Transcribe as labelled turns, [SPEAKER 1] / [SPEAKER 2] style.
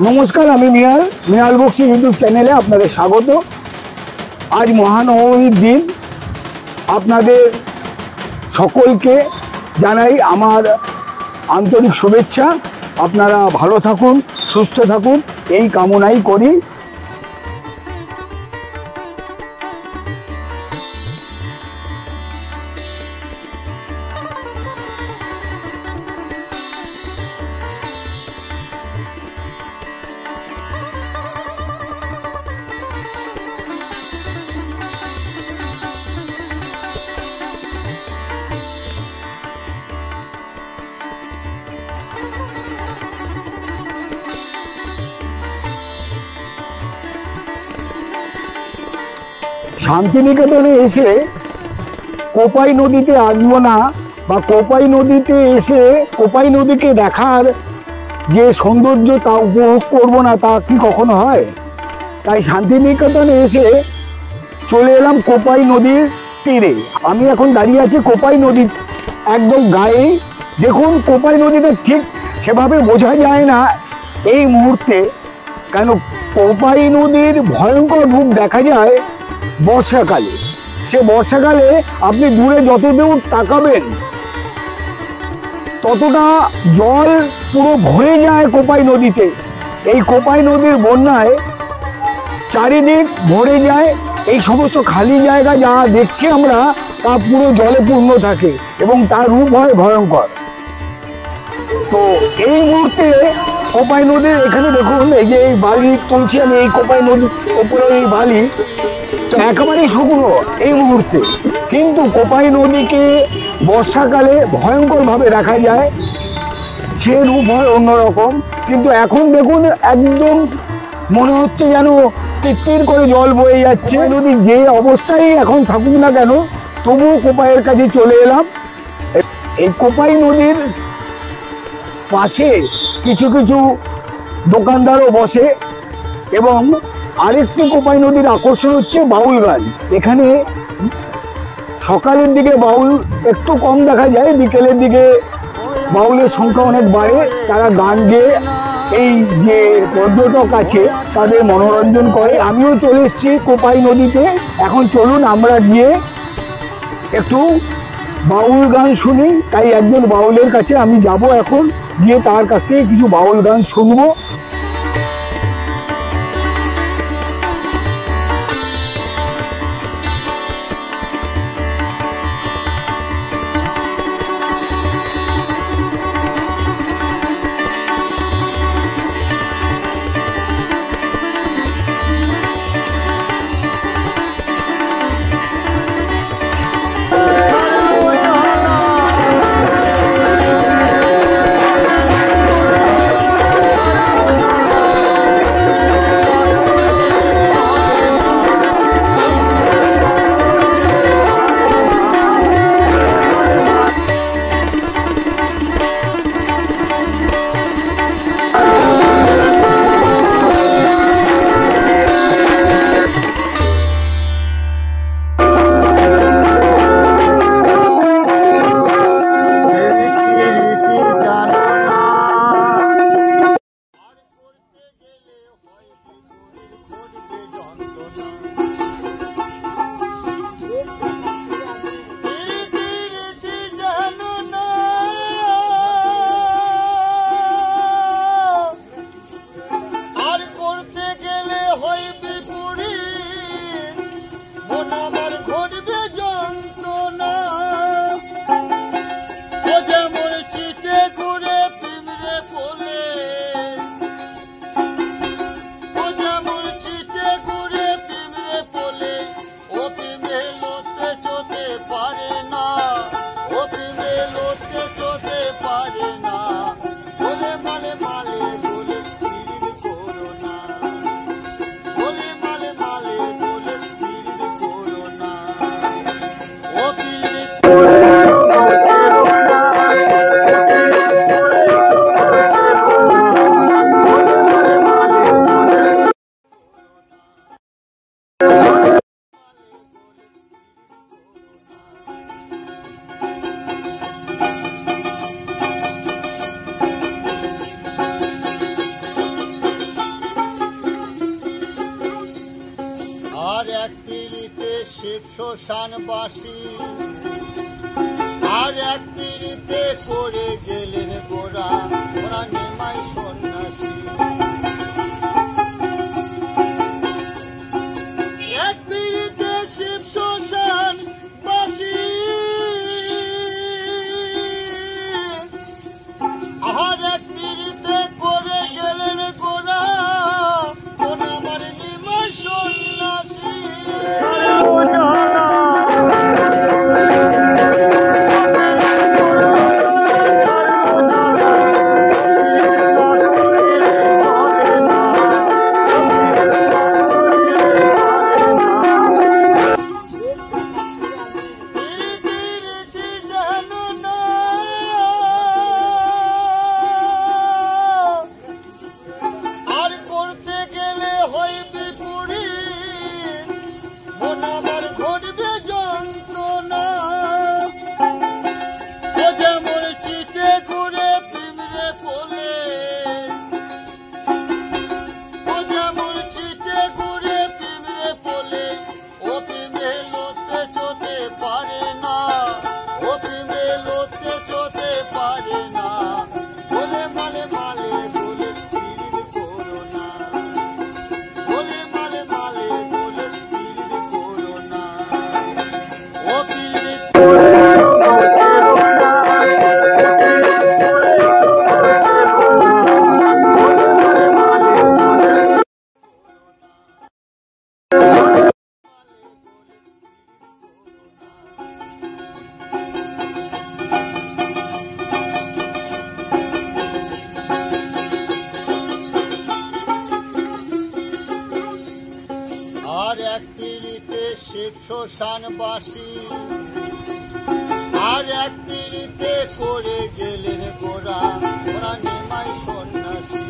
[SPEAKER 1] নমস্কার, আমি মিনাল বক্সি ইউটিউব চ্যানেলে আপনাদের স্বাগত। আজ মহানবমীর দিন, আপনাদের সকলকে জানাই আমার আন্তরিক শুভেচ্ছা। আপনারা ভালো থাকুন, সুস্থ থাকুন, এই কামনাই করি। শান্তিনিকেতনে এসে কোপাই নদীতে আসবো না বা কোপাই নদীতে এসে কোপাই নদীকে দেখার যে সৌন্দর্য তা উপভোগ করবো না, তা কি কখনো হয়? তাই শান্তিনিকেতনে এসে চলে এলাম কোপাই নদীর তীরে। আমি এখন দাঁড়িয়ে আছি কোপাই নদীর একদম গায়ে। দেখুন, কোপাই নদীটা ঠিক সেভাবে বোঝা যায় না এই মুহূর্তে, কেন কোপাই নদীর ভয়ঙ্কর রূপ দেখা যায় বর্ষাকালে। সে বর্ষাকালে আপনি দূরে যত দূর তাকাবেন ততটা জল পুরো ভরে যায় কোপাই নদীতে। এই কোপাই নদীর বন্যায় চারিদিক ভরে যায়। এই সমস্ত খালি জায়গা যা দেখছি আমরা, তা পুরো জলে পূর্ণ থাকে এবং তার রূপ হয় ভয়ঙ্কর। তো এই মুহূর্তে কোপাই নদীর এখানে দেখুন, এই যে এই বালি তুলছি আমি, এই কোপাই নদীর উপরে এই বালি তো একেবারেই শুকনো এই মুহূর্তে, কিন্তু কোপাই নদীকে বর্ষাকালে ভয়ঙ্করভাবে দেখা যায়। সে রূপ হয় অন্যরকম, কিন্তু এখন দেখুন একদম মনে হচ্ছে যেন তিত্তির করে জল বয়ে যাচ্ছে। নদী যে অবস্থায় এখন থাকুক না কেন, তবুও কোপাইয়ের কাছে চলে এলাম। এই কোপাই নদীর পাশে কিছু কিছু দোকানদারও বসে এবং আরেকটি কোপাই নদীর আকর্ষণ হচ্ছে বাউল গান। এখানে সকালের দিকে বাউল একটু কম দেখা যায়, বিকেলের দিকে বাউলের সংখ্যা অনেক বাড়ে। তারা গান গেয়ে এই যে পর্যটক আছে তাদের মনোরঞ্জন করে। আমিও চলে এসেছি কোপাই নদীতে। এখন চলুন আমরা গিয়ে একটু বাউল গান শুনি। তাই একজন বাউলের কাছে আমি যাব, এখন গিয়ে তার কাছ থেকে কিছু বাউল গান শুনবো।
[SPEAKER 2] শিব শ্মশানবাসী, আর এক পিড়িতে করে গেলেন গোরা, ওরা নিমাই সন্ন্যাসী। এক পিড়িতে শিব শ্মশানবাসী, আর এক পিড়িতে করে গেলেন গোরা, ওরা আমার নিমাই সন্ন্যাসী। আর এক পিড়িতে শিব শ্মশানবাসী, আর এক পিড়িতে করে গেলেন গোরা, ওরা নিমাই সন্ন্যাসী।